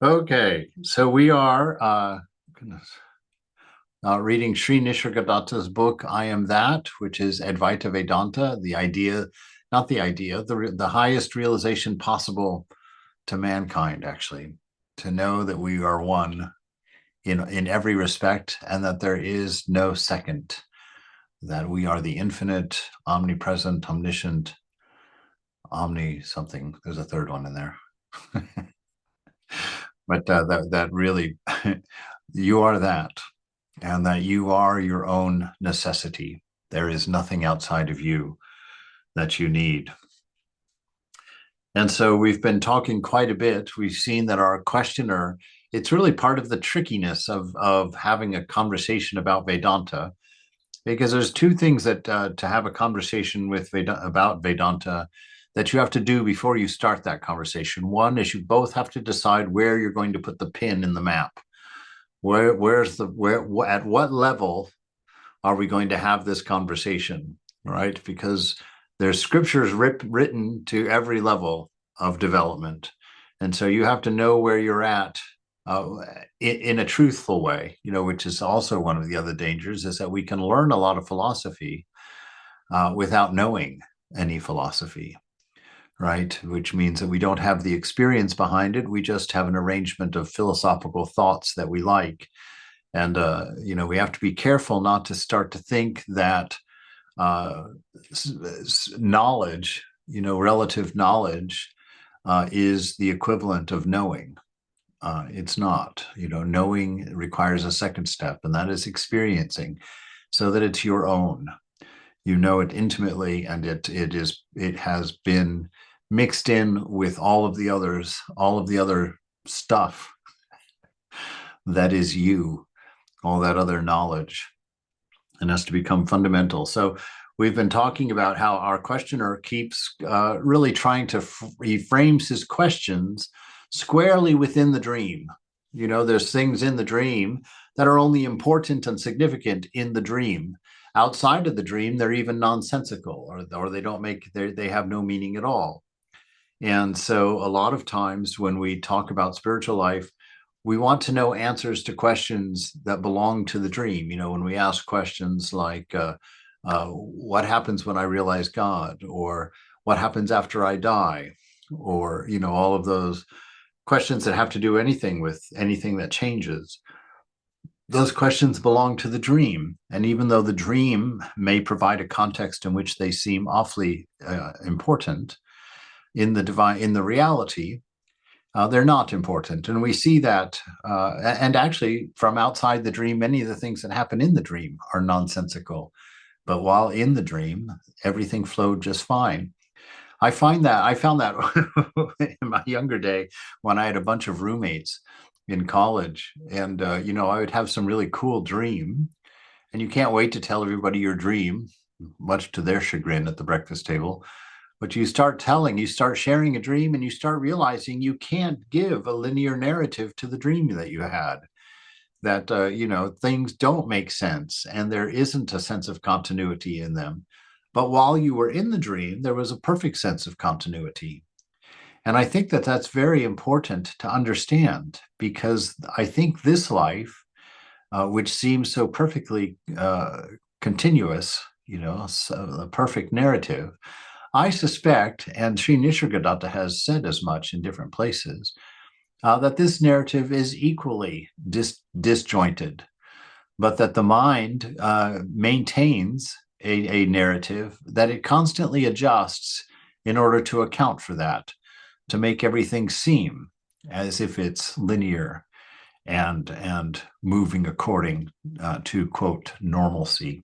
Okay, so we are goodness, reading Sri Nisargadatta's book, I Am That, which is Advaita Vedanta, the idea, not the idea, the highest realization possible to mankind, actually, to know that we are one in every respect and that there is no second, that we are the infinite, omnipresent, omniscient, omni something. There's a third one in there. But that really, you are that. And that you are your own necessity. There is nothing outside of you that you need. And so we've been talking quite a bit. We've seen that our questioner, it's really part of the trickiness of having a conversation about Vedanta, because there's two things that to have a conversation with about Vedanta that you have to do before you start that conversation. One is you both have to decide where you're going to put the pin in the map. Where at what level are we going to have this conversation, right? Because there's scriptures written to every level of development. And so you have to know where you're at in a truthful way, which is also one of the other dangers, is that we can learn a lot of philosophy without knowing any philosophy, right? Which means that we don't have the experience behind it. We just have an arrangement of philosophical thoughts that we like. And, we have to be careful not to start to think that knowledge, relative knowledge is the equivalent of knowing. It's not. Knowing requires a second step, and that is experiencing so that it's your own. You know it intimately, and it has been mixed in with all of the others, all of the other stuff that is you, all that other knowledge, and has to become fundamental. So we've been talking about how our questioner keeps really trying to, he frames his questions squarely within the dream. There's things in the dream that are only important and significant in the dream. Outside of the dream, they're even nonsensical, or they don't make, they have no meaning at all. And so a lot of times when we talk about spiritual life, we want to know answers to questions that belong to the dream. When we ask questions like, what happens when I realize God? Or what happens after I die? Or, all of those questions that have to do anything with anything that changes. Those questions belong to the dream. And even though the dream may provide a context in which they seem awfully important in the reality, they're not important. And we see that, and actually from outside the dream, many of the things that happen in the dream are nonsensical. But while in the dream, everything flowed just fine. I found that in my younger day when I had a bunch of roommates in college, and I would have some really cool dream, and you can't wait to tell everybody your dream, much to their chagrin at the breakfast table. But you start sharing a dream, and you start realizing you can't give a linear narrative to the dream that you had. That things don't make sense, and there isn't a sense of continuity in them. But while you were in the dream, there was a perfect sense of continuity. And I think that that's very important to understand, because I think this life, which seems so perfectly continuous, a perfect narrative, I suspect, and Sri Nisargadatta has said as much in different places, that this narrative is equally disjointed, but that the mind maintains a narrative that it constantly adjusts in order to account for that, to make everything seem as if it's linear and moving according to, quote, normalcy.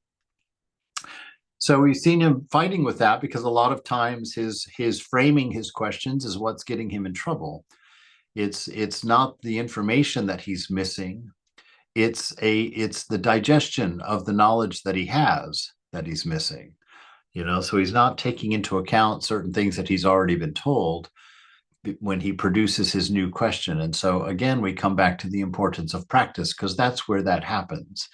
So we've seen him fighting with that, because a lot of times his framing his questions is what's getting him in trouble. It's not the information that he's missing. It's the digestion of the knowledge that he has that he's missing. So he's not taking into account certain things that he's already been told when he produces his new question. And so again, we come back to the importance of practice, because that's where that happens.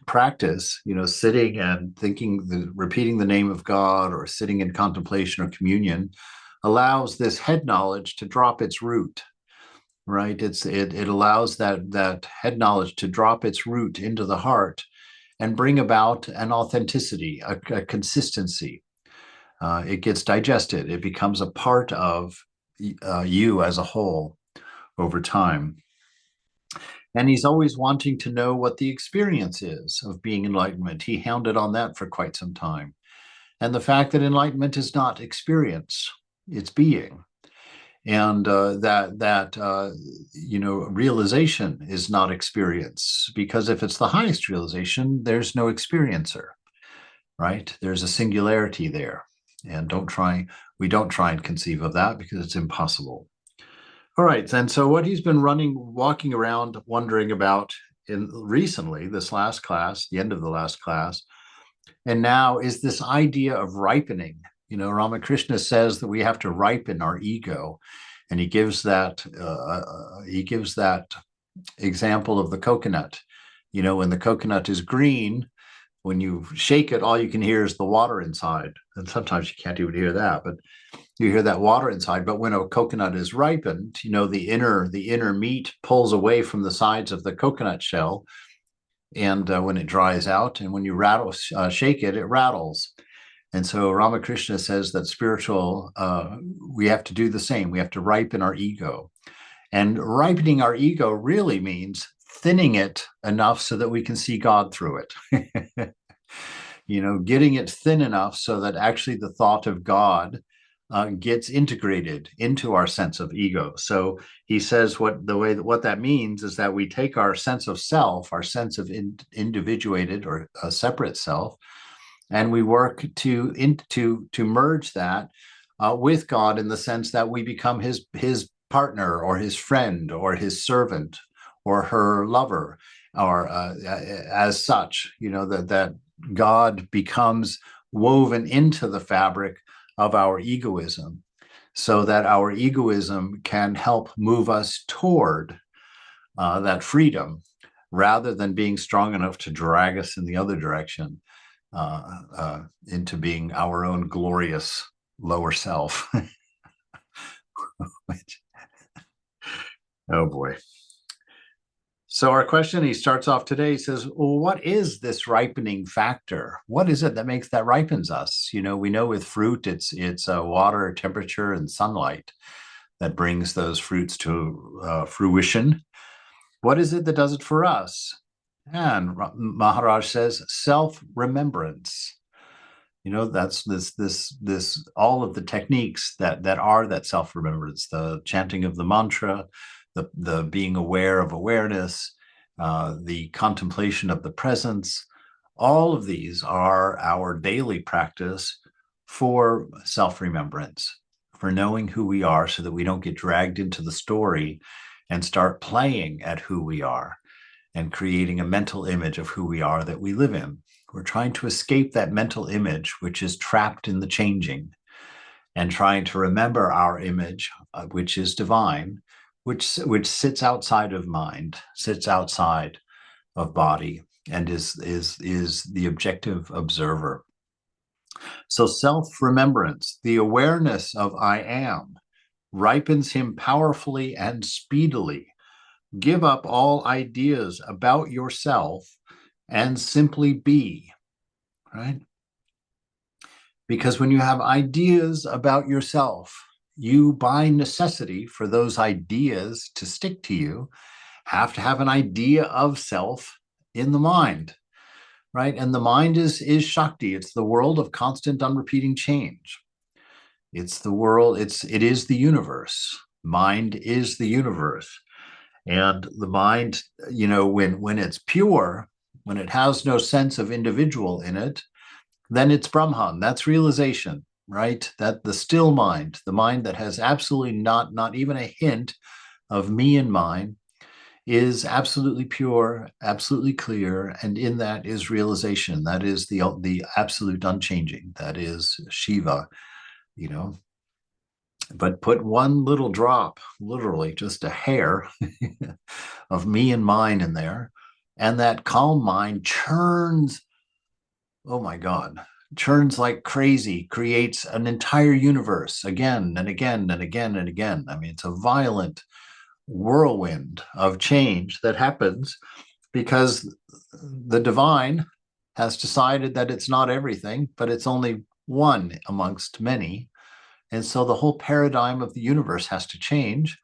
Practice, sitting and repeating the name of God, or sitting in contemplation or communion, allows this head knowledge to drop its root. right? It allows that head knowledge to drop its root into the heart and bring about an authenticity, a consistency. It gets digested. It becomes a part of you as a whole over time. And he's always wanting to know what the experience is of being enlightenment. He hounded on that for quite some time. And the fact that enlightenment is not experience, it's being. And realization is not experience, because if it's the highest realization, there's no experiencer, right? There's a singularity there. And we don't try and conceive of that because it's impossible. All right. And so what he's been walking around, wondering about in recently, this last class, the end of the last class, and now is this idea of ripening. Ramakrishna says that we have to ripen our ego, and he gives that example of the coconut. When the coconut is green, when you shake it, all you can hear is the water inside, and sometimes you can't even hear that, but you hear that water inside. But when a coconut is ripened, the inner meat pulls away from the sides of the coconut shell, and when it dries out, and when you shake it, it rattles. And so Ramakrishna says that we have to do the same. We have to ripen our ego. And ripening our ego really means thinning it enough so that we can see God through it. Getting it thin enough so that actually the thought of God gets integrated into our sense of ego. So he says what that means is that we take our sense of self, our sense of individuated or a separate self, and we work to merge that with God, in the sense that we become his partner or his friend or his servant or her lover, or as such, that God becomes woven into the fabric of our egoism, so that our egoism can help move us toward that freedom, rather than being strong enough to drag us in the other direction, into being our own glorious lower self. Oh boy. So our question, he starts off today, he says, well, what is this ripening factor? What is it that ripens us? We know with fruit, it's water, temperature, and sunlight that brings those fruits to fruition. What is it that does it for us? And Maharaj says, self-remembrance. That's this all of the techniques that are that self-remembrance, the chanting of the mantra, the being aware of awareness, the contemplation of the presence. All of these are our daily practice for self-remembrance, for knowing who we are, so that we don't get dragged into the story and start playing at who we are and creating a mental image of who we are that we live in. We're trying to escape that mental image, which is trapped in the changing, and trying to remember our image, which is divine, which sits outside of mind, sits outside of body, and is the objective observer. So self-remembrance, the awareness of I am, ripens him powerfully and speedily. Give up all ideas about yourself and simply be, right? Because when you have ideas about yourself, you, by necessity, for those ideas to stick to you, have to have an idea of self in the mind, right? And the mind is Shakti. It's the world of constant, unrepeating change. It's the world, it is the universe. Mind is the universe. And the mind, when it's pure, when it has no sense of individual in it, then it's Brahman. That's realization, right? That the still mind, the mind that has absolutely not even a hint of me and mine, is absolutely pure, absolutely clear, and in that is realization. That is the absolute unchanging. That is Shiva, But put one little drop, literally just a hair of me and mine in there, and that calm mind churns, oh my God, churns like crazy, creates an entire universe again and again and again and again. I mean, it's a violent whirlwind of change that happens because the divine has decided that it's not everything, but it's only one amongst many. And so the whole paradigm of the universe has to change.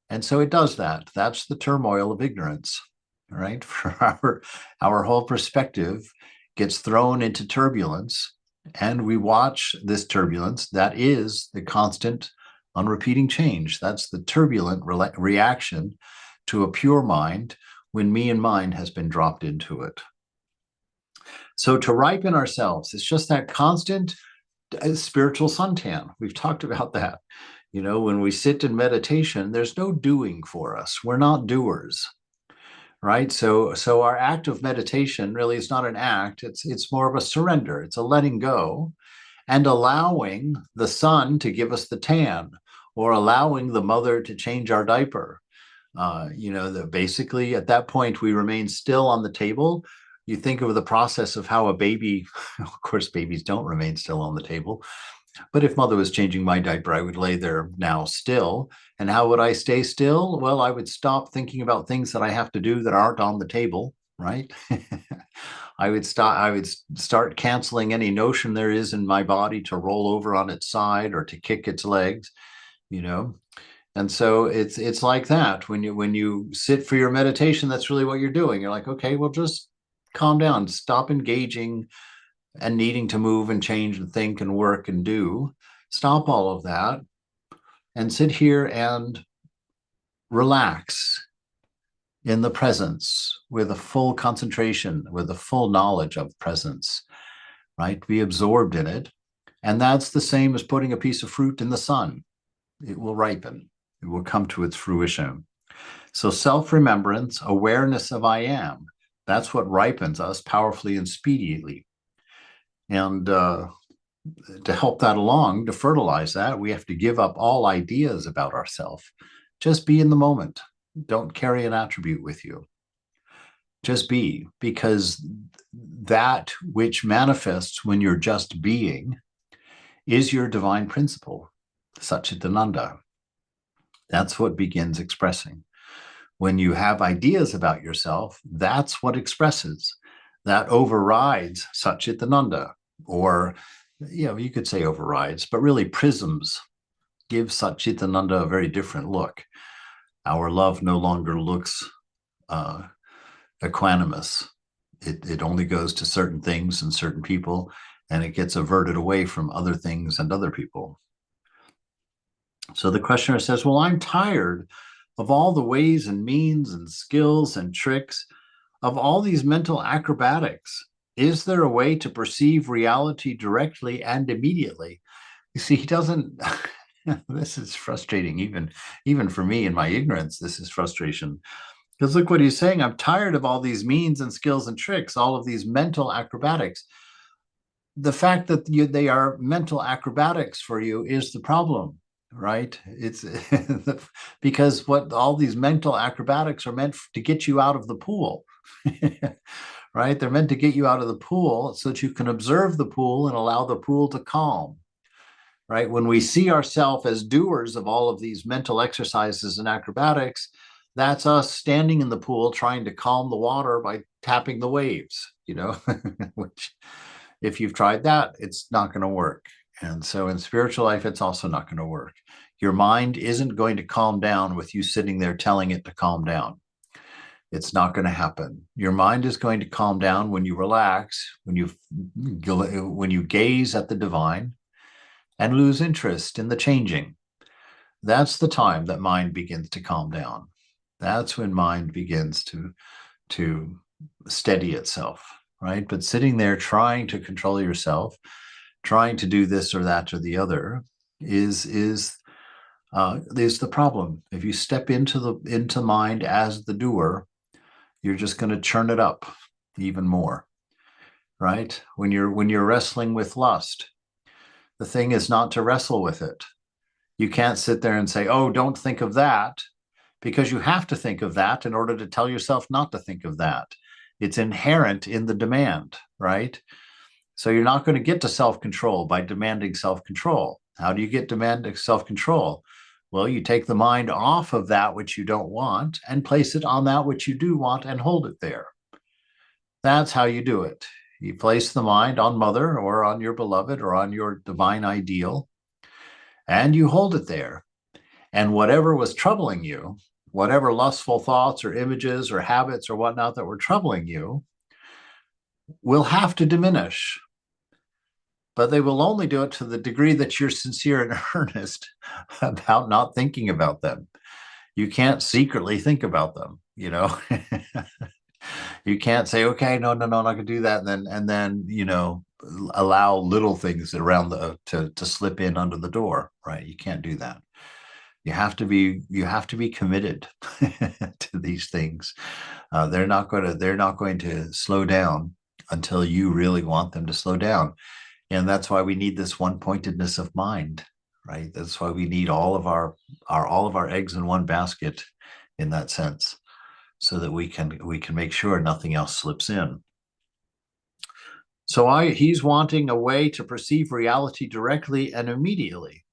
And so it does that. That's the turmoil of ignorance, right? For our whole perspective gets thrown into turbulence, and we watch this turbulence. That is the constant, unrepeating change. That's the turbulent reaction to a pure mind when me and mind has been dropped into it. So to ripen ourselves, it's just that constant spiritual suntan. We've talked about that. You know, when we sit in meditation, there's no doing for us. We're not doers, right? So our act of meditation really is not an act. It's more of a surrender. It's a letting go and allowing the sun to give us the tan, or allowing the mother to change our diaper. Basically at that point we remain still on the table. You think of the process of how a baby, of course, babies don't remain still on the table. But if mother was changing my diaper, I would lay there now still. And how would I stay still? Well, I would stop thinking about things that I have to do that aren't on the table, right? I would start canceling any notion there is in my body to roll over on its side or to kick its legs, you know. And so it's like that. When you sit for your meditation, that's really what you're doing. You're like, okay, well, just calm down, stop engaging and needing to move and change and think and work and do. Stop all of that and sit here and relax in the presence with a full concentration, with a full knowledge of presence, right? Be absorbed in it. And that's the same as putting a piece of fruit in the sun. It will ripen. It will come to its fruition. So self-remembrance, awareness of I am, that's what ripens us powerfully and speedily. And to help that along, to fertilize that, we have to give up all ideas about ourselves. Just be in the moment. Don't carry an attribute with you. Just be, because that which manifests when you're just being is your divine principle, Satchitananda. That's what begins expressing. When you have ideas about yourself, that's what expresses. That overrides Satchitananda, or, you could say overrides, but really prisms give Satchitananda a very different look. Our love no longer looks equanimous. It only goes to certain things and certain people, and it gets averted away from other things and other people. So the questioner says, well, I'm tired of all the ways and means and skills and tricks of all these mental acrobatics. Is there a way to perceive reality directly and immediately? You see, he doesn't. This is frustrating, even for me in my ignorance. This is frustration, because look what he's saying. I'm tired of all these means and skills and tricks, all of these mental acrobatics. The fact that they are mental acrobatics for you is the problem, right? It's because what all these mental acrobatics are meant to get you out of the pool. Right? They're meant to get you out of the pool so that you can observe the pool and allow the pool to calm. Right? When we see ourselves as doers of all of these mental exercises and acrobatics, that's us standing in the pool trying to calm the water by tapping the waves, which if you've tried that, it's not going to work. And so in spiritual life, it's also not going to work. Your mind isn't going to calm down with you sitting there telling it to calm down. It's not going to happen. Your mind is going to calm down when you relax, when you gaze at the divine and lose interest in the changing. That's the time that mind begins to calm down. That's when mind begins to steady itself, right? But sitting there trying to control yourself, trying to do this or that or the other is the problem. If you step into mind as the doer, you're just going to churn it up even more, right? When you're wrestling with lust, the thing is not to wrestle with it. You can't sit there and say, oh, don't think of that, because you have to think of that in order to tell yourself not to think of that. It's inherent in the demand, right? So you're not going to get to self-control by demanding self-control. How do you get demanding self-control? Well, you take the mind off of that which you don't want and place it on that which you do want and hold it there. That's how you do it. You place the mind on mother or on your beloved or on your divine ideal, and you hold it there. And whatever was troubling you, whatever lustful thoughts or images or habits or whatnot that were troubling you, will have to diminish. But they will only do it to the degree that you're sincere and earnest about not thinking about them. You can't secretly think about them, you know. You can't say, okay, no, I'm not gonna do that, and then allow little things around to slip in under the door, right? You can't do that. You have to be committed to these things. They're not going to slow down until you really want them to slow down. And that's why we need this one pointedness of mind, right? That's why we need all of our eggs in one basket in that sense, so that we can make sure nothing else slips in. So he's wanting a way to perceive reality directly and immediately.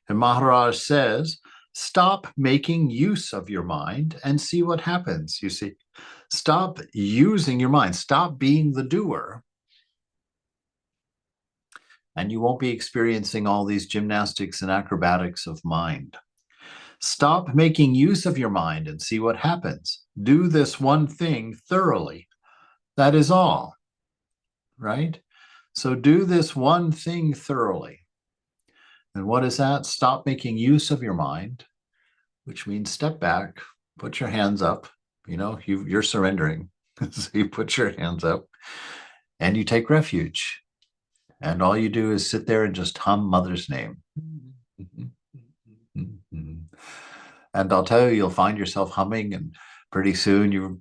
And Maharaj says, stop making use of your mind and see what happens. You see, stop using your mind, stop being the doer, and you won't be experiencing all these gymnastics and acrobatics of mind. Stop making use of your mind and see what happens. Do this one thing thoroughly. That is all, right? So do this one thing thoroughly. And what is that? Stop making use of your mind, which means step back, put your hands up. You're surrendering. So you put your hands up and you take refuge. And all you do is sit there and just hum Mother's name. And I'll tell you, you'll find yourself humming, and pretty soon you're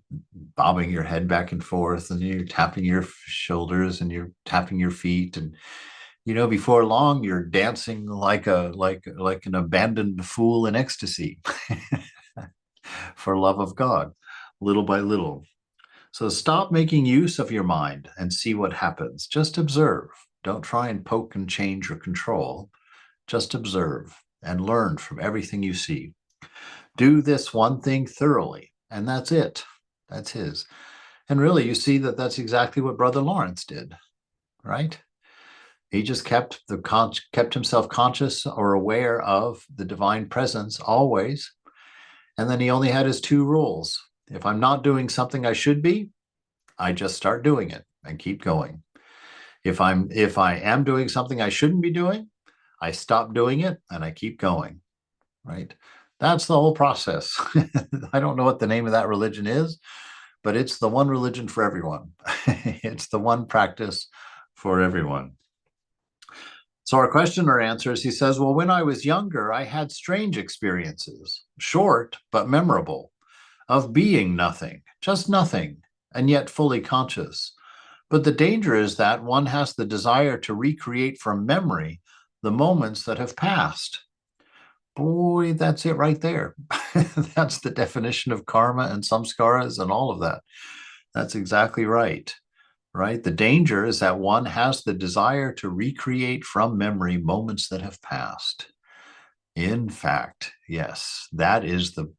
bobbing your head back and forth, and you're tapping your shoulders and you're tapping your feet. And before long, you're dancing like an abandoned fool in ecstasy for love of God, little by little. So stop making use of your mind and see what happens. Just observe. Don't try and poke and change or control. Just observe and learn from everything you see. Do this one thing thoroughly, and that's it. That's his. And really, you see that that's exactly what Brother Lawrence did, right? He just kept himself conscious or aware of the divine presence always. And then he only had his two rules. If I'm not doing something I should be, I just start doing it and keep going. If I am doing something I shouldn't be doing, I stop doing it and I keep going, right? That's the whole process. I don't know what the name of that religion is, but it's the one religion for everyone. It's the one practice for everyone. So our questioner answers, he says, well, when I was younger, I had strange experiences, short but memorable, of being nothing, just nothing, and yet fully conscious. But the danger is that one has the desire to recreate from memory the moments that have passed. Boy, that's it right there. That's the definition of karma and samskaras and all of that. That's exactly right. Right? The danger is that one has the desire to recreate from memory moments that have passed. In fact, yes, that is the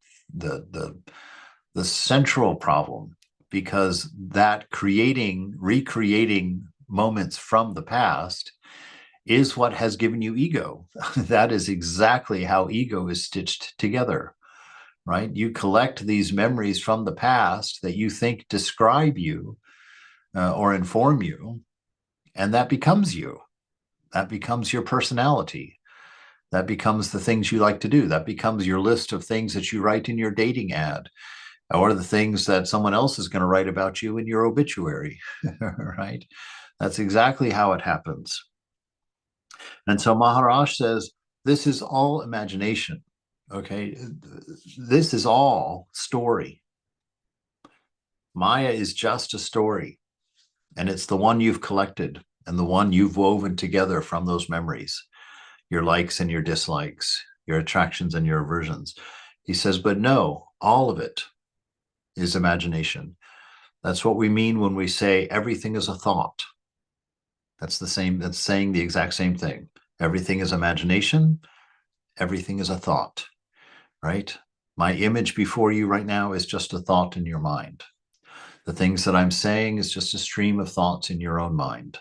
central problem, because that recreating moments from the past is what has given you ego. That is exactly how ego is stitched together, right? You collect these memories from the past that you think describe you or inform you, and that becomes you. That becomes your personality. That becomes the things you like to do. That becomes your list of things that you write in your dating ad, or the things that someone else is going to write about you in your obituary, right? That's exactly how it happens. And so Maharaj says, this is all imagination, okay? This is all story. Maya is just a story, and it's the one you've collected and the one you've woven together from those memories, your likes and your dislikes, your attractions and your aversions. He says, but no, all of it is imagination. That's what we mean when we say everything is a thought. That's saying the exact same thing. Everything is imagination. Everything is a thought. right? My image before you right now is just a thought in your mind. The things that I'm saying is just a stream of thoughts in your own mind,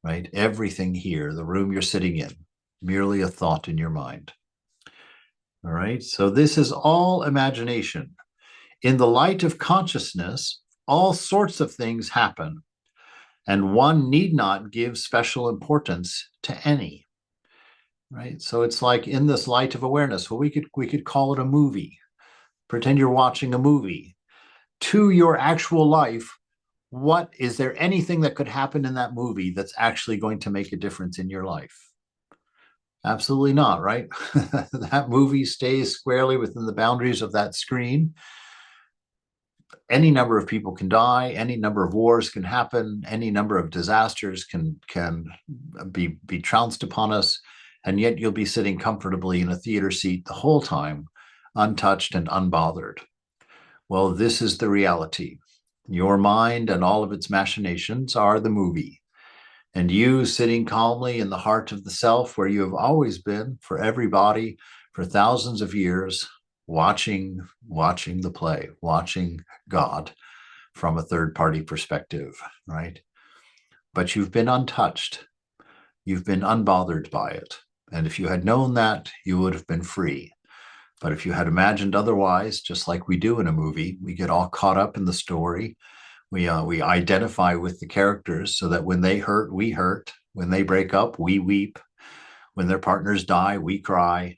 right? Everything here, the room you're sitting in, merely a thought in your mind. All right. So this is all imagination. In the light of consciousness, all sorts of things happen, and one need not give special importance to any. Right. So it's like in this light of awareness. Well, we could call it a movie. Pretend you're watching a movie. To your actual life, what is there anything that could happen in that movie that's actually going to make a difference in your life? Absolutely not, right? That movie stays squarely within the boundaries of that screen. Any number of people can die, any number of wars can happen, any number of disasters can be trounced upon us, and yet you'll be sitting comfortably in a theater seat the whole time, untouched and unbothered. Well, this is the reality. Your mind and all of its machinations are the movie. And you sitting calmly in the heart of the self, where you have always been for everybody for thousands of years, watching the play, watching God from a third-party perspective, right? But you've been untouched. You've been unbothered by it. And if you had known that, you would have been free. But if you had imagined otherwise, just like we do in a movie, we get all caught up in the story. We identify with the characters so that when they hurt, we hurt. When they break up, we weep. When their partners die, we cry,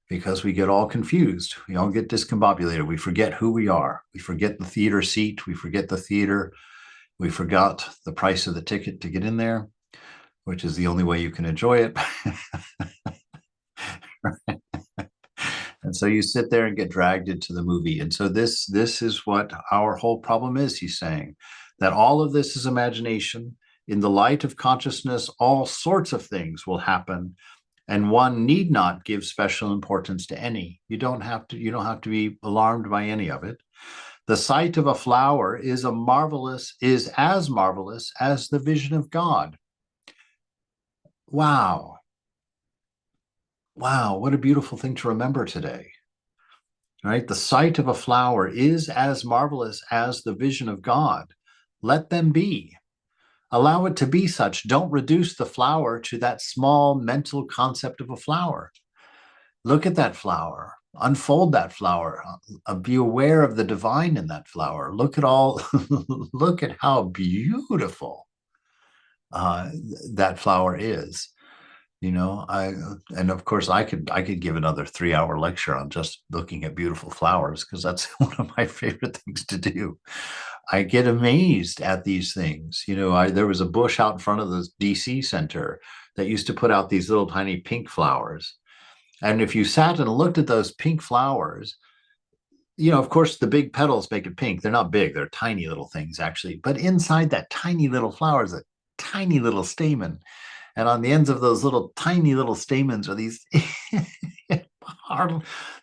because we get all confused. We all get discombobulated. We forget who we are. We forget the theater seat. We forget the theater. We forgot the price of the ticket to get in there, which is the only way you can enjoy it. And so you sit there and get dragged into the movie. And so this is what our whole problem is, he's saying, that all of this is imagination. In the light of consciousness, all sorts of things will happen, and one need not give special importance to any. You don't have to be alarmed by any of it. The sight of a flower is as marvelous as the vision of God. Wow. Wow, what a beautiful thing to remember today. Right? The sight of a flower is as marvelous as the vision of God. Let them be. Allow it to be such. Don't reduce the flower to that small mental concept of a flower. Look at that flower. Unfold that flower. Be aware of the divine in that flower. Look at how beautiful that flower is. And of course I could give another 3-hour lecture on just looking at beautiful flowers, because that's one of my favorite things to do. I get amazed at these things. There was a bush out in front of the DC Center that used to put out these little tiny pink flowers. And if you sat and looked at those pink flowers, of course the big petals make it pink. They're not big, they're tiny little things actually. But inside that tiny little flower is a tiny little stamen. And on the ends of those little tiny little stamens are these, they're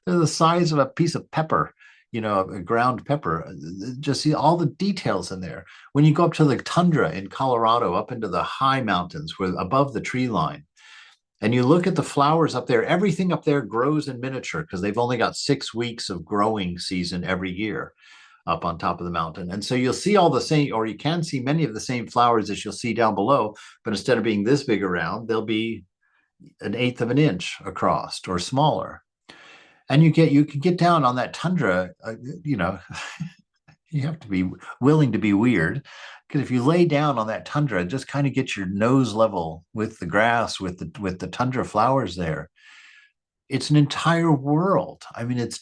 the size of a piece of pepper, a ground pepper. Just see all the details in there. When you go up to the tundra in Colorado, up into the high mountains where above the tree line, and you look at the flowers up there, everything up there grows in miniature because they've only got 6 weeks of growing season every year up on top of the mountain. And so you'll see all the same, or you can see many of the same flowers as you'll see down below, but instead of being this big around, they'll be 1/8 of an inch across or smaller. And you can get down on that tundra, you have to be willing to be weird, because if you lay down on that tundra, just kind of get your nose level with the grass, with the tundra flowers there, it's an entire world. I mean, it's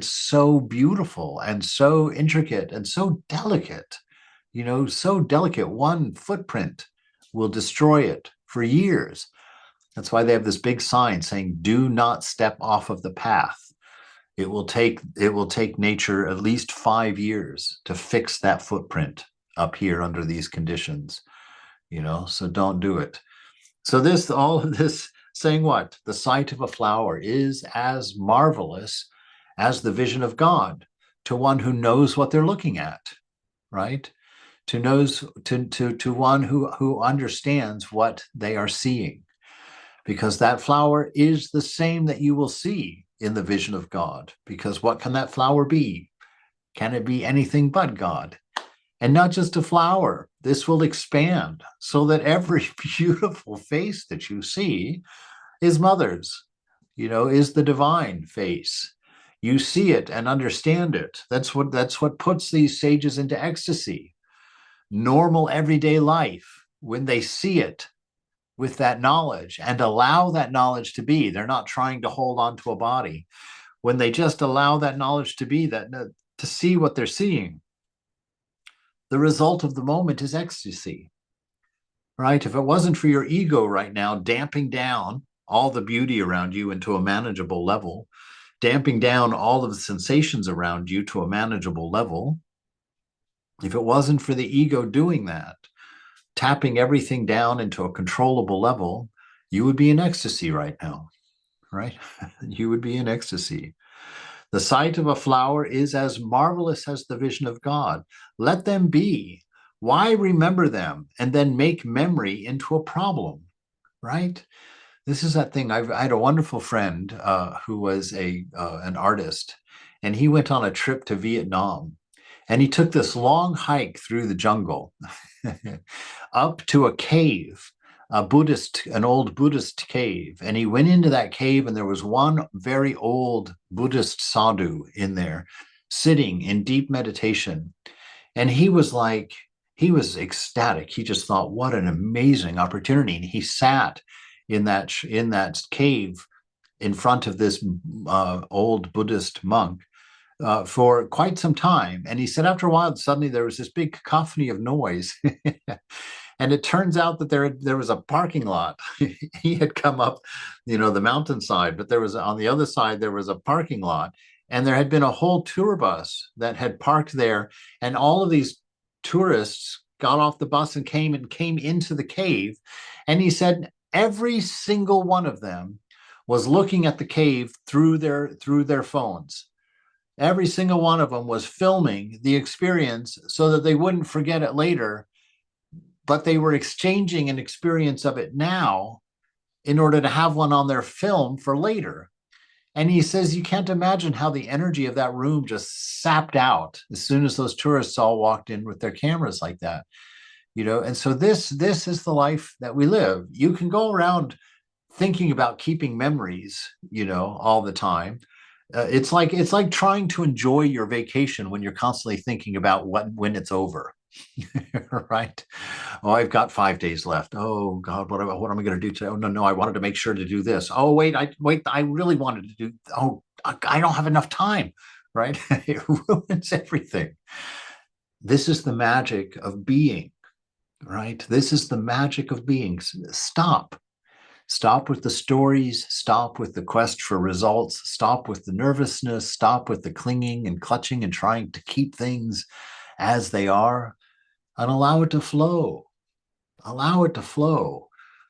so beautiful and so intricate and so delicate, so delicate. One footprint will destroy it for years. That's why they have this big sign saying, do not step off of the path. It will take nature at least 5 years to fix that footprint up here under these conditions, so don't do it. So all of this saying what? The sight of a flower is as marvelous as the vision of God to one who knows what they're looking at, right? To one who understands what they are seeing. Because that flower is the same that you will see in the vision of God, because what can that flower be? Can it be anything but God? And not just a flower. This will expand so that every beautiful face that you see is Mother's, is the divine face. You see it and understand it. That's what puts these sages into ecstasy. Normal everyday life, when they see it with that knowledge and allow that knowledge to be, they're not trying to hold on to a body. When they just allow that knowledge to be, that to see what they're seeing, the result of the moment is ecstasy, right? If it wasn't for your ego right now damping down all the beauty around you into a manageable level, damping down all of the sensations around you to a manageable level, if it wasn't for the ego doing that, tapping everything down into a controllable level, you would be in ecstasy right now, right? You would be in ecstasy. The sight of a flower is as marvelous as the vision of God. Let them be. Why remember them and then make memory into a problem, right? This is that thing. I had a wonderful friend who was an artist, and he went on a trip to Vietnam, and he took this long hike through the jungle up to a cave, an old Buddhist cave. And he went into that cave, and there was one very old Buddhist sadhu in there sitting in deep meditation. And he was ecstatic. He just thought, what an amazing opportunity. And he sat in that cave in front of this old Buddhist monk for quite some time. And he said after a while, suddenly there was this big cacophony of noise. And it turns out that there was a parking lot. He had come up, the mountainside, but on the other side, there was a parking lot. And there had been a whole tour bus that had parked there. And all of these tourists got off the bus and came into the cave. And he said every single one of them was looking at the cave through their phones. Every single one of them was filming the experience so that they wouldn't forget it later, but they were exchanging an experience of it now in order to have one on their film for later. And he says, you can't imagine how the energy of that room just sapped out as soon as those tourists all walked in with their cameras like that. And so this is the life that we live. You can go around thinking about keeping memories, all the time. It's like trying to enjoy your vacation when you're constantly thinking about when it's over. Right? Oh, I've got 5 days left. Oh God, what am I going to do today? Oh no, I wanted to make sure to do this. Oh wait, I really wanted to do. Oh, I don't have enough time. Right? It ruins everything. This is the magic of being. Right? This is the magic of being. Stop with the stories. Stop with the quest for results. Stop with the nervousness. Stop with the clinging and clutching and trying to keep things as they are. And allow it to flow. Allow it to flow.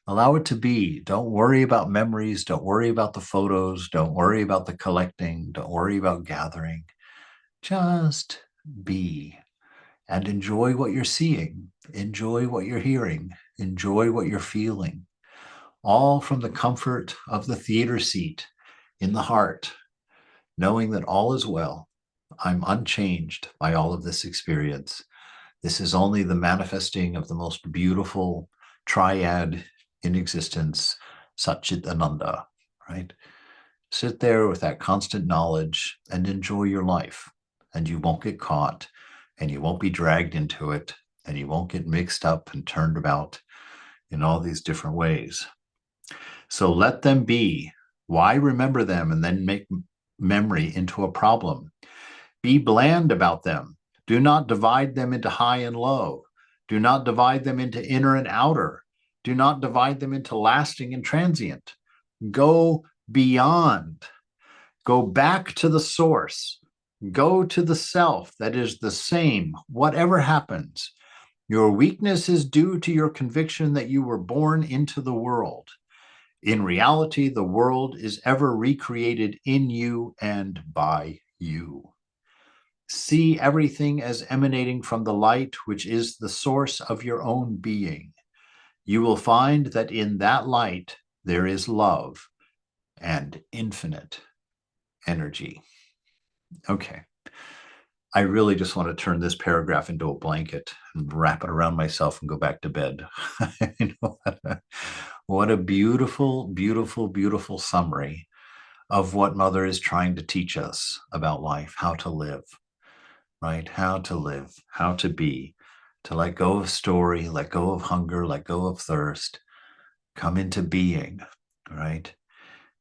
Allow it to be. Don't worry about memories. Don't worry about the photos. Don't worry about the collecting. Don't worry about gathering. Just be and enjoy what you're seeing. Enjoy what you're hearing. Enjoy what you're feeling. All from the comfort of the theater seat in the heart, knowing that all is well. I'm unchanged by all of this experience. This is only the manifesting of the most beautiful triad in existence, Satchit Ananda, right? Sit there with that constant knowledge and enjoy your life. And you won't get caught, and you won't be dragged into it, and you won't get mixed up and turned about in all these different ways. So let them be. Why remember them and then make memory into a problem? Be bland about them. Do not divide them into high and low. Do not divide them into inner and outer. Do not divide them into lasting and transient. Go beyond. Go back to the source. Go to the self that is the same, whatever happens. Your weakness is due to your conviction that you were born into the world. In reality, the world is ever recreated in you and by you. See everything as emanating from the light, which is the source of your own being. You will find that in that light, there is love and infinite energy. Okay. I really just want to turn this paragraph into a blanket and wrap it around myself and go back to bed. What a beautiful, beautiful, beautiful summary of what Mother is trying to teach us about life, how to live, right? How to live, how to be, to let go of story, let go of hunger, let go of thirst, come into being, right?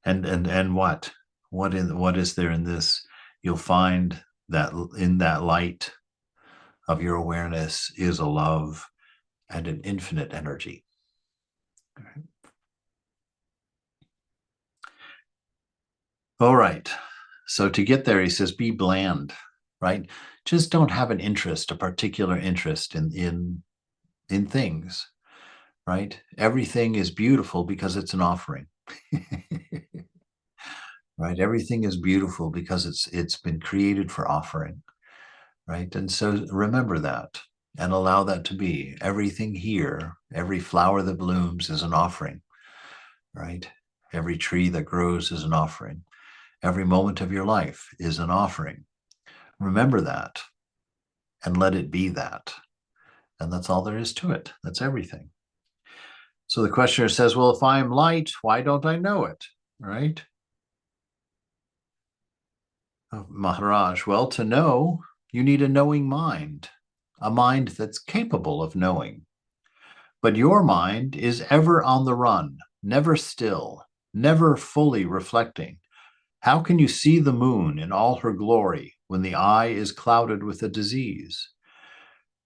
And what is there in this? You'll find that in that light of your awareness is a love and an infinite energy. All right. So to get there, he says, be bland, right? Just don't have an interest, a particular interest in things, right? Everything is beautiful because it's an offering. Right? Everything is beautiful because it's been created for offering, right? And so remember that and allow that to be. Everything here, every flower that blooms is an offering, right? Every tree that grows is an offering. Every moment of your life is an offering. Remember that and let it be that. And that's all there is to it. That's everything. So the questioner says, well, if I'm light, why don't I know it? Right? Oh, Maharaj, well, to know, you need a knowing mind, a mind that's capable of knowing. But your mind is ever on the run, never still, never fully reflecting. How can you see the moon in all her glory when the eye is clouded with a disease?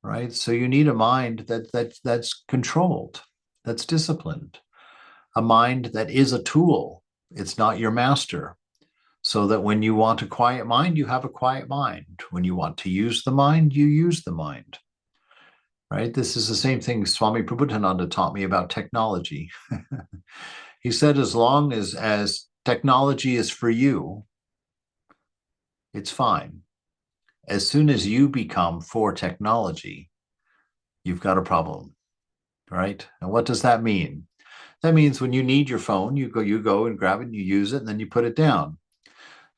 Right? So you need a mind that's controlled, that's disciplined, a mind that is a tool. It's not your master. So that when you want a quiet mind, you have a quiet mind. When you want to use the mind, you use the mind. Right? This is the same thing Swami Prabhupada taught me about technology. He said, as long as technology is for you, it's fine. As soon as you become for technology, you've got a problem, right? And what does that mean? That means when you need your phone, you go and grab it and you use it and then you put it down.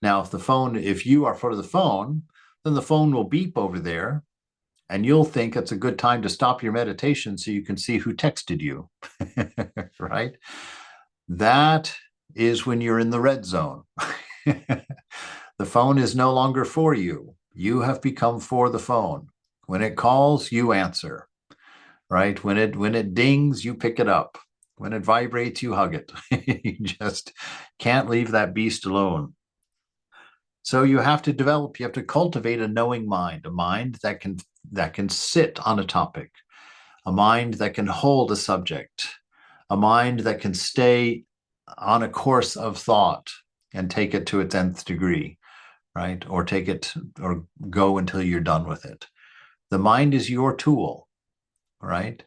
Now, if you are for the phone, then the phone will beep over there and you'll think it's a good time to stop your meditation so you can see who texted you, right? That is when you're in the red zone. The phone is no longer for you. You have become for the phone. When it calls, you answer, right? When it dings, you pick it up. When it vibrates, you hug it. You just can't leave that beast alone. So you have to cultivate a knowing mind, a mind that can sit on a topic, a mind that can hold a subject, a mind that can stay on a course of thought and take it to its nth degree, right? Or go until you're done with it. The mind is your tool, right?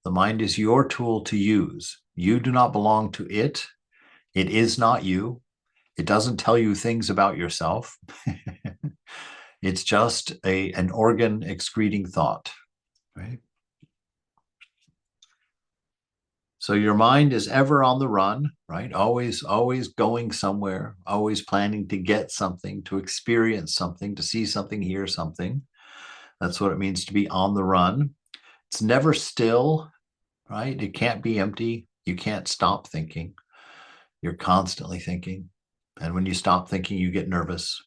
The mind is your tool to use. You do not belong to it. It is not you. It doesn't tell you things about yourself. It's just an organ excreting thought, right? So your mind is ever on the run, right? Always going somewhere, always planning to get something, to experience something, to see something, hear something. That's what it means to be on the run. It's never still, right? It can't be empty. You can't stop thinking. You're constantly thinking. And when you stop thinking, you get nervous.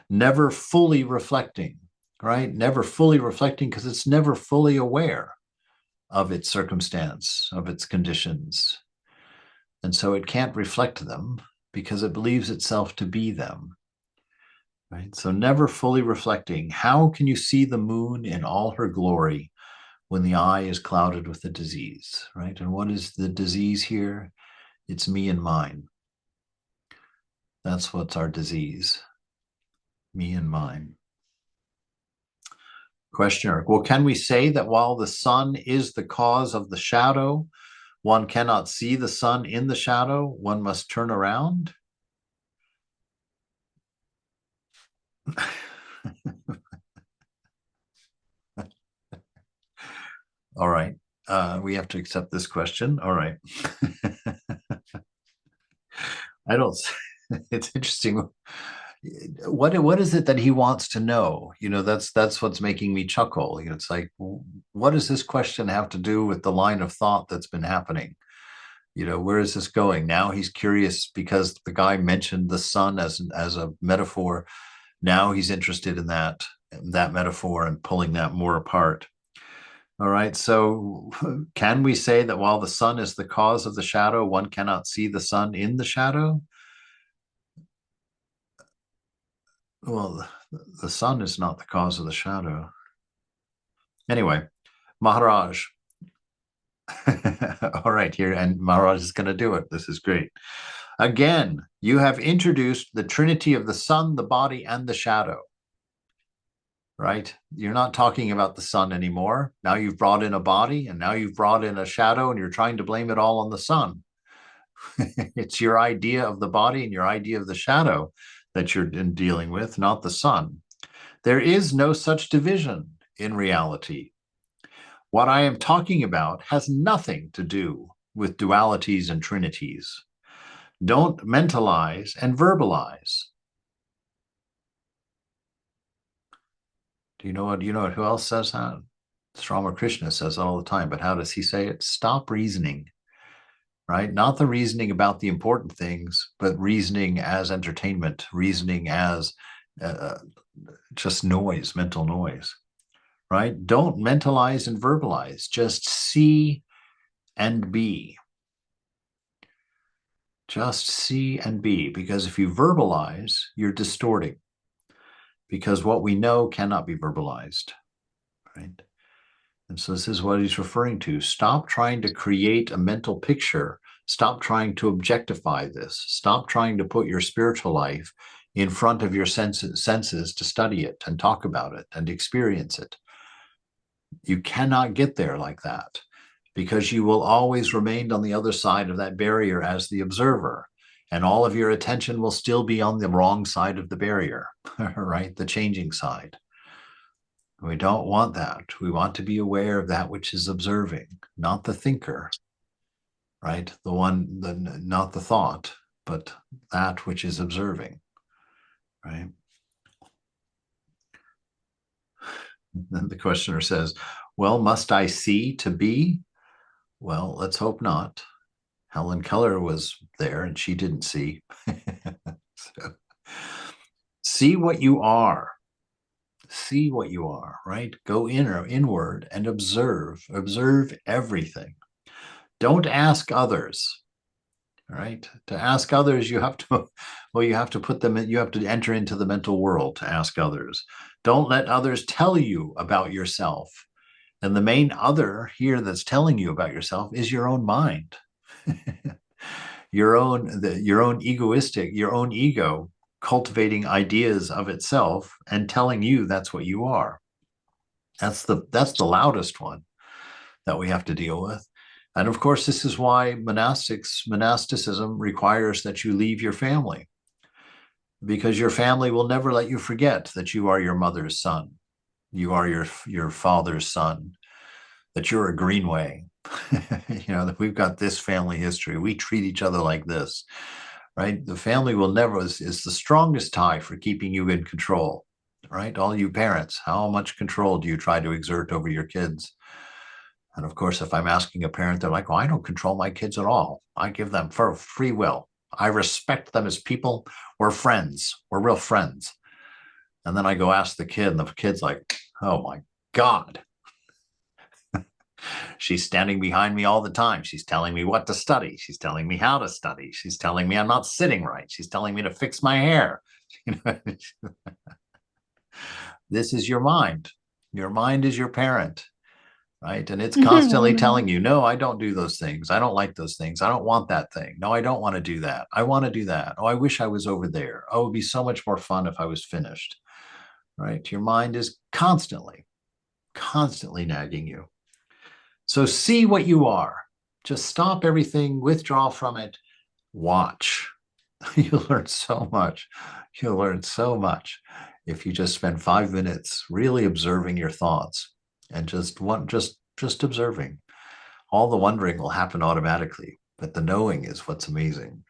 Never fully reflecting, right? Never fully reflecting because it's never fully aware of its circumstance, of its conditions. And so it can't reflect them because it believes itself to be them, right? So never fully reflecting. How can you see the moon in all her glory when the eye is clouded with a disease, right? And what is the disease here? It's me and mine. That's what's our disease, me and mine. Questioner, well, can we say that while the sun is the cause of the shadow, one cannot see the sun in the shadow? One must turn around? All right. We have to accept this question. All right. I don't. it's interesting. What is it that he wants to know? That's what's making me chuckle. It's like, what does this question have to do with the line of thought that's been happening? Where is this going? Now he's curious because the guy mentioned the sun as a metaphor. Now he's interested in that metaphor and pulling that more apart. All right. So can we say that while the sun is the cause of the shadow, one cannot see the sun in the shadow? Well, the sun is not the cause of the shadow. Anyway, Maharaj. All right, here, and Maharaj is going to do it. This is great. Again, you have introduced the trinity of the sun, the body, and the shadow. Right? You're not talking about the sun anymore. Now you've brought in a body, and now you've brought in a shadow, and you're trying to blame it all on the sun. It's your idea of the body and your idea of the shadow that you're dealing with, not the sun. There is no such division in reality. What I am talking about has nothing to do with dualities and trinities. Don't mentalize and verbalize. Do you know what? Who else says that? Sri Ramakrishna says that all the time, but how does he say it? Stop reasoning, right? Not the reasoning about the important things, but reasoning as entertainment, reasoning as just noise, mental noise, right? Don't mentalize and verbalize. Just see and be. Just see and be, because if you verbalize, you're distorting, because what we know cannot be verbalized, right? And so this is what he's referring to. Stop trying to create a mental picture. Stop trying to objectify this. Stop trying to put your spiritual life in front of your senses to study it and talk about it and experience it. You cannot get there like that, because you will always remain on the other side of that barrier as the observer, and all of your attention will still be on the wrong side of the barrier, right? The changing side. We don't want that. We want to be aware of that which is observing, not the thinker, right? Not the thought, but that which is observing, right? Then the questioner says, well, must I see to be? Well, let's hope not. Helen Keller was there and she didn't see. So, see what you are. See what you are, right? Go inward and observe. Observe everything. Don't ask others, right? To ask others, you have to put them in, you have to enter into the mental world to ask others. Don't let others tell you about yourself. And the main other here that's telling you about yourself is your own mind. your own egoistic, your own ego cultivating ideas of itself and telling you that's what you are. That's the loudest one that we have to deal with. And of course, this is why monasticism requires that you leave your family, because your family will never let you forget that you are your mother's son. You are your father's son, that you're a Greenway, that we've got this family history. We treat each other like this, right? The family will never is the strongest tie for keeping you in control, right? All you parents, how much control do you try to exert over your kids? And of course, if I'm asking a parent, they're like, well, I don't control my kids at all. I give them free will. I respect them as people. We're friends. We're real friends. And then I go ask the kid, and the kid's like, oh my God. She's standing behind me all the time. She's telling me what to study. She's telling me how to study. She's telling me I'm not sitting right. She's telling me to fix my hair. This is your mind. Your mind is your parent, right? And it's constantly telling you, no, I don't do those things. I don't like those things. I don't want that thing. No, I don't want to do that. I want to do that. Oh, I wish I was over there. Oh, it would be so much more fun if I was finished, right? Your mind is constantly nagging you. So see what you are. Just stop everything, withdraw from it, watch. You'll learn so much. You'll learn so much if you just spend 5 minutes really observing your thoughts and just observing. All the wondering will happen automatically, but the knowing is what's amazing.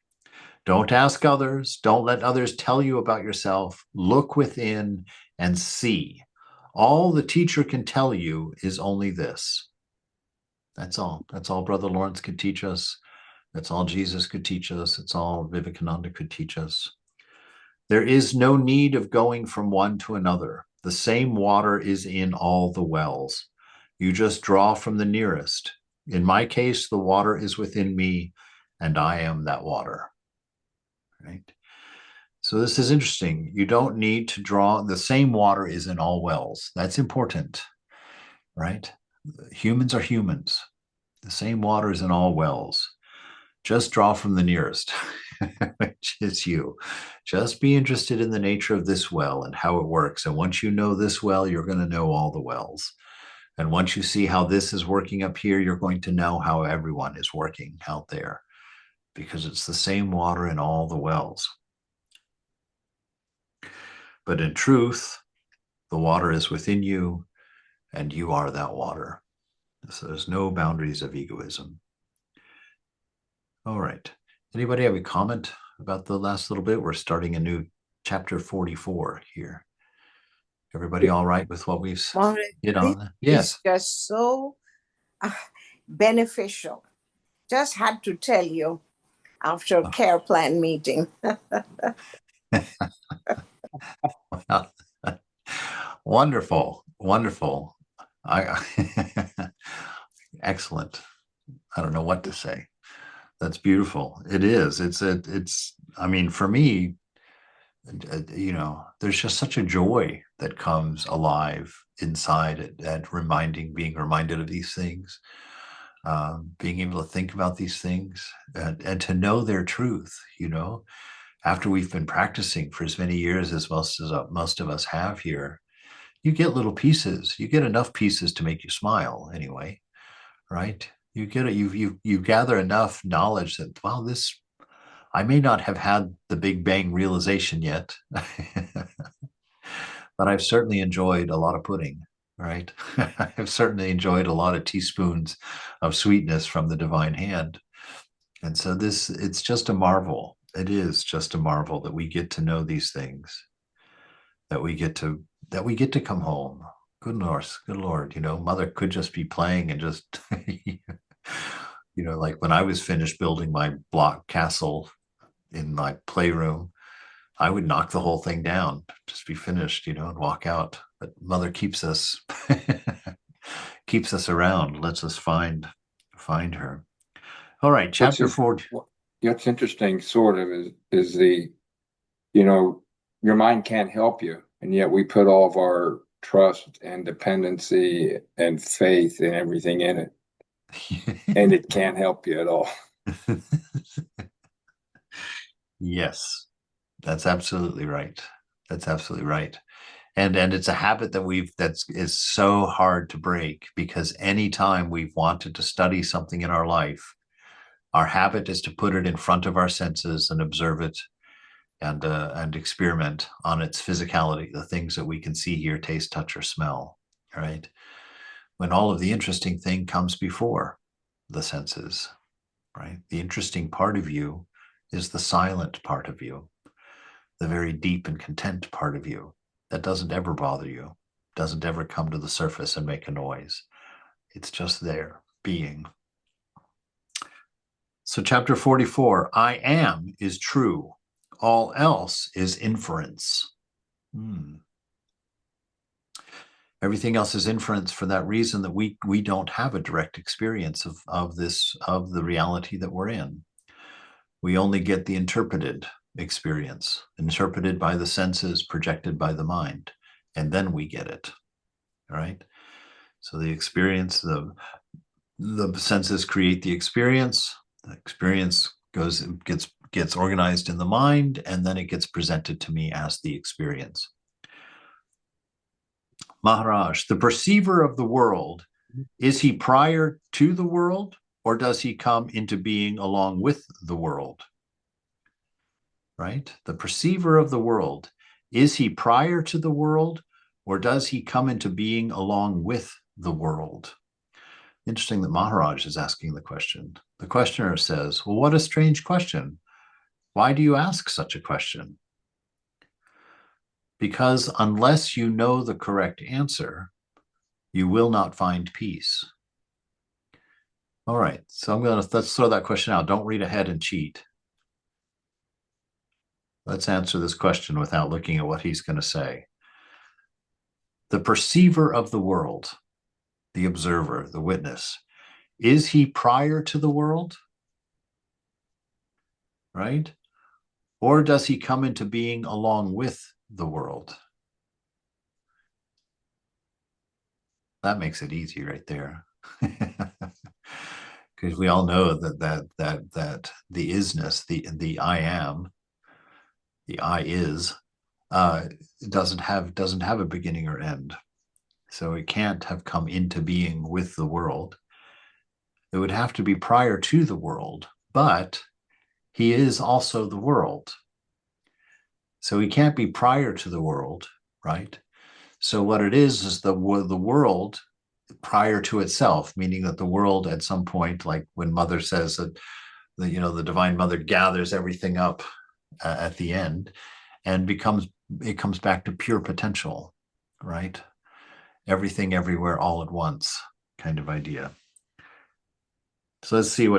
Don't ask others. Don't let others tell you about yourself. Look within and see. All the teacher can tell you is only this. That's all. That's all Brother Lawrence could teach us. That's all Jesus could teach us. It's all Vivekananda could teach us. There is no need of going from one to another. The same water is in all the wells. You just draw from the nearest. In my case, the water is within me, and I am that water. Right? So this is interesting. You don't need to draw. The same water is in all wells. That's important, right? Humans are humans. The same water is in all wells. Just draw from the nearest, which is you. Just be interested in the nature of this well and how it works. And once you know this well, you're going to know all the wells. And once you see how this is working up here, you're going to know how everyone is working out there, because it's the same water in all the wells. But in truth, the water is within you, and you are that water. So there's no boundaries of egoism. All right. Anybody have a comment about the last little bit? We're starting a new chapter 44 here. Everybody all right with what we've hit on? Yes. It's just so beneficial. Just had to tell you after a care plan meeting. Well, wonderful, wonderful. Excellent. I don't know what to say. That's beautiful. It is. It's, I mean, for me, there's just such a joy that comes alive inside at being reminded of these things, being able to think about these things and to know their truth, after we've been practicing for as many years as most of us have here. You get little pieces. You get enough pieces to make you smile anyway, right? You get it. You gather enough knowledge that, wow, I may not have had the big bang realization yet, but I've certainly enjoyed a lot of pudding, right? I've certainly enjoyed a lot of teaspoons of sweetness from the divine hand. And so it's just a marvel. It is just a marvel that we get to know these things, that we get to come home. Good Lord, Mother could just be playing and just, like when I was finished building my block castle in my playroom, I would knock the whole thing down, just be finished, and walk out. But Mother keeps us around, lets us find her. All right, chapter 4. What's interesting, sort of, is the, your mind can't help you, and yet we put all of our trust and dependency and faith and everything in it, and it can't help you at all. Yes, that's absolutely right. That's absolutely right. And it's a habit that is so hard to break, because anytime we've wanted to study something in our life, our habit is to put it in front of our senses and observe it and experiment on its physicality, the things that we can see, hear, taste, touch, or smell, right? When all of the interesting thing comes before the senses, right? The interesting part of you is the silent part of you, the very deep and content part of you that doesn't ever bother you, doesn't ever come to the surface and make a noise. It's just there, being. So chapter 44, I am is true. All else is inference. Everything else is inference for that reason that we don't have a direct experience of the reality that we're in. We only get the interpreted experience, interpreted by the senses, projected by the mind, and then we get it. All right. So the experience, the senses create the experience. The experience gets organized in the mind, and then it gets presented to me as the experience. Maharaj, the perceiver of the world, is he prior to the world, or does he come into being along with the world? Right? The perceiver of the world, is he prior to the world, or does he come into being along with the world? Interesting that Maharaj is asking the question. The questioner says, well, what a strange question. Why do you ask such a question? Because unless you know the correct answer, you will not find peace. All right, so let's throw that question out. Don't read ahead and cheat. Let's answer this question without looking at what he's going to say. The perceiver of the world, the observer, the witness, is he prior to the world? Right? Or does he come into being along with the world? That makes it easy right there. Because we all know that the isness, the I am, the I is, doesn't have a beginning or end. So it can't have come into being with the world. It would have to be prior to the world, but he is also the world. So he can't be prior to the world, right? So what it is the world prior to itself, meaning that the world at some point, like when Mother says that the Divine Mother gathers everything up at the end, and it comes back to pure potential, right? Everything, everywhere, all at once, kind of idea. So let's see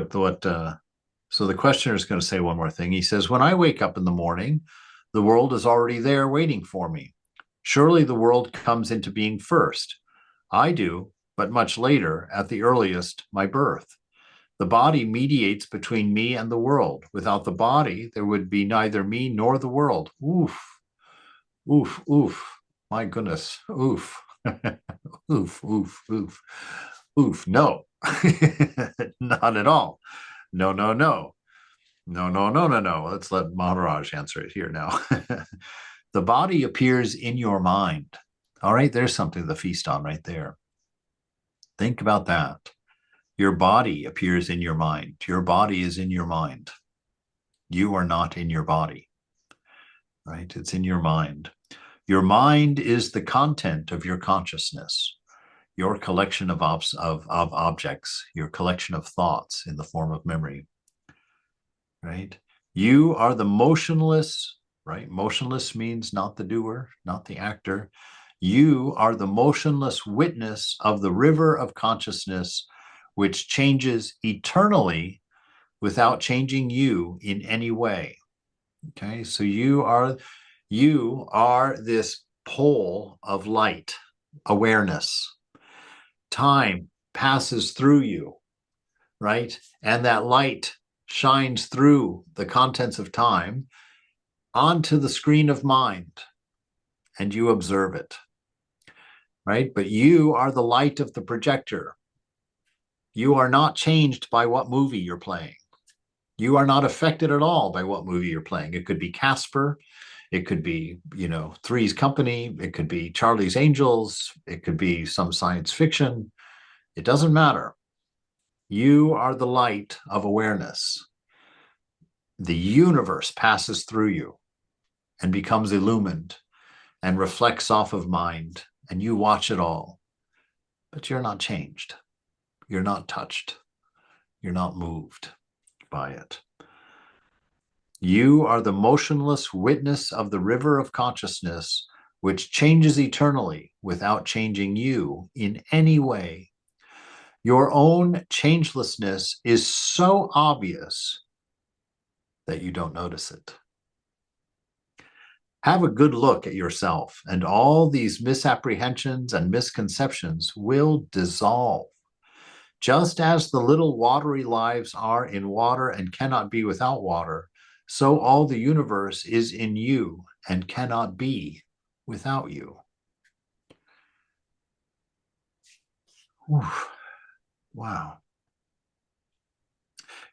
so the questioner is going to say one more thing. He says, when I wake up in the morning, the world is already there waiting for me. Surely the world comes into being first. I do, but much later, at the earliest, my birth. The body mediates between me and the world. Without the body, there would be neither me nor the world. Oof, oof, oof. My goodness, oof. Oof, oof, oof, oof. No, not at all. No, no, no. No, no, no, no, no. Let's let Maharaj answer it here now. The body appears in your mind. All right, there's something to feast on right there. Think about that. Your body appears in your mind. Your body is in your mind. You are not in your body, right? It's in your mind. Your mind is the content of your consciousness, your collection of objects, your collection of thoughts in the form of memory, right? You are the motionless, right? Motionless means not the doer, not the actor. You are the motionless witness of the river of consciousness, which changes eternally without changing you in any way. Okay, so you are this pole of light, awareness. Time passes through you, right? And that light shines through the contents of time onto the screen of mind, and you observe it, right? But you are the light of the projector. You are not changed by what movie you're playing. You are not affected at all by what movie you're playing. It could be Casper. It could be, Three's Company. It could be Charlie's Angels. It could be some science fiction. It doesn't matter. You are the light of awareness. The universe passes through you and becomes illumined and reflects off of mind, and you watch it all. But you're not changed. You're not touched. You're not moved by it. You are the motionless witness of the river of consciousness, which changes eternally without changing you in any way. Your own changelessness is so obvious that you don't notice it. Have a good look at yourself, and all these misapprehensions and misconceptions will dissolve. Just as the little watery lives are in water and cannot be without water, so all the universe is in you and cannot be without you. Oof. Wow.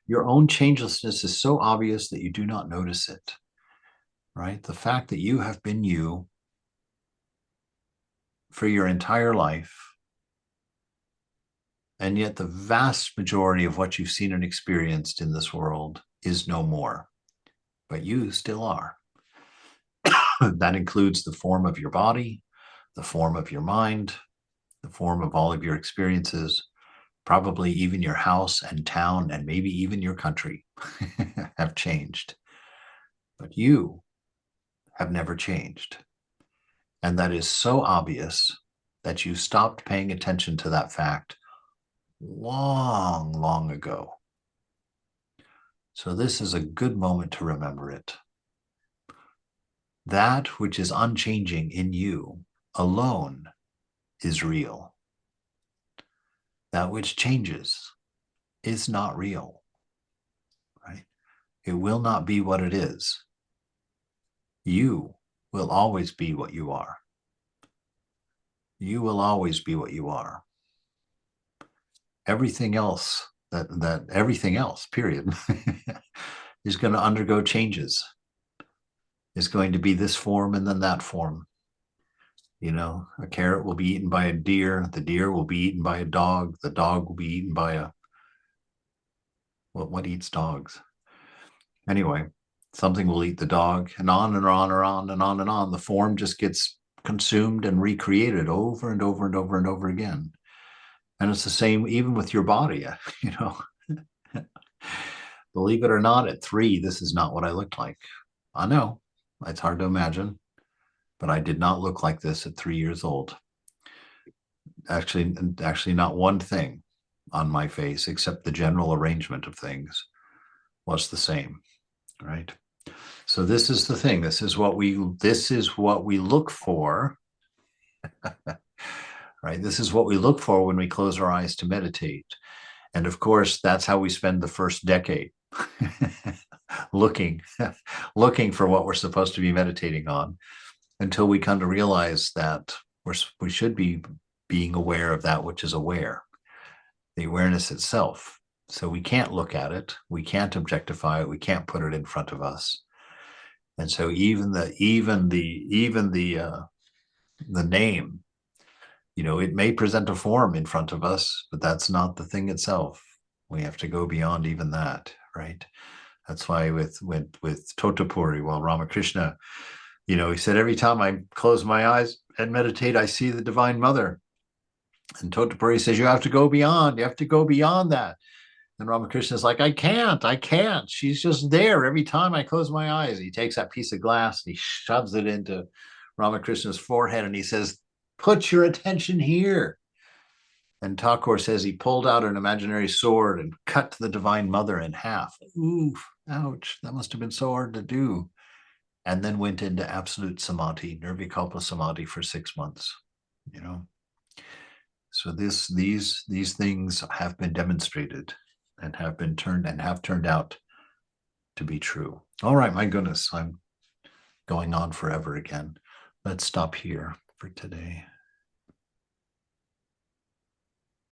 Your own changelessness is so obvious that you do not notice it, right? The fact that you have been you for your entire life, and yet the vast majority of what you've seen and experienced in this world is no more, but you still are. That includes the form of your body, the form of your mind, the form of all of your experiences, probably even your house and town, and maybe even your country have changed. but you have never changed. And that is so obvious that you stopped paying attention to that fact long, long ago. So this is a good moment to remember it. That which is unchanging in you alone is real. That which changes is not real, right? It will not be what it is. You will always be what you are. You will always be what you are. Everything else, everything else, period, is going to undergo changes. Is going to be this form and then that form. You know, a carrot will be eaten by a deer. The deer will be eaten by a dog. The dog will be eaten by a, what eats dogs? Anyway, something will eat the dog, and on and on and on and on and on. The form just gets consumed and recreated over and over and over and over again. And it's the same even with your body, you know. Believe it or not, at 3, this is not what I looked like. I know, it's hard to imagine, but I did not look like this at 3 years old. Actually, not one thing on my face, except the general arrangement of things, was the same, right? So this is the thing. This is what we look for, right? This is what we look for when we close our eyes to meditate. And of course, that's how we spend the first decade, looking for what we're supposed to be meditating on, until we come to realize that we should be being aware of that which is aware, the awareness itself. So we can't look at it, we can't objectify it, we can't put it in front of us. And so even the name, you know, it may present a form in front of us, but that's not the thing itself. We have to go beyond even that, right? That's why with Totapuri, well, Ramakrishna, you know, he said, every time I close my eyes and meditate, I see the Divine Mother. And Totapuri says, you have to go beyond that. And Ramakrishna is like, I can't. She's just there every time I close my eyes. He takes that piece of glass and he shoves it into Ramakrishna's forehead and he says, put your attention here. And Thakur says he pulled out an imaginary sword and cut the Divine Mother in half. Oof, ouch, that must have been so hard to do. And then went into absolute samadhi, nirvikalpa samadhi, for 6 months, you know. So these things have been demonstrated and have turned out to be true. All right, my goodness, I'm going on forever again. Let's stop here for today.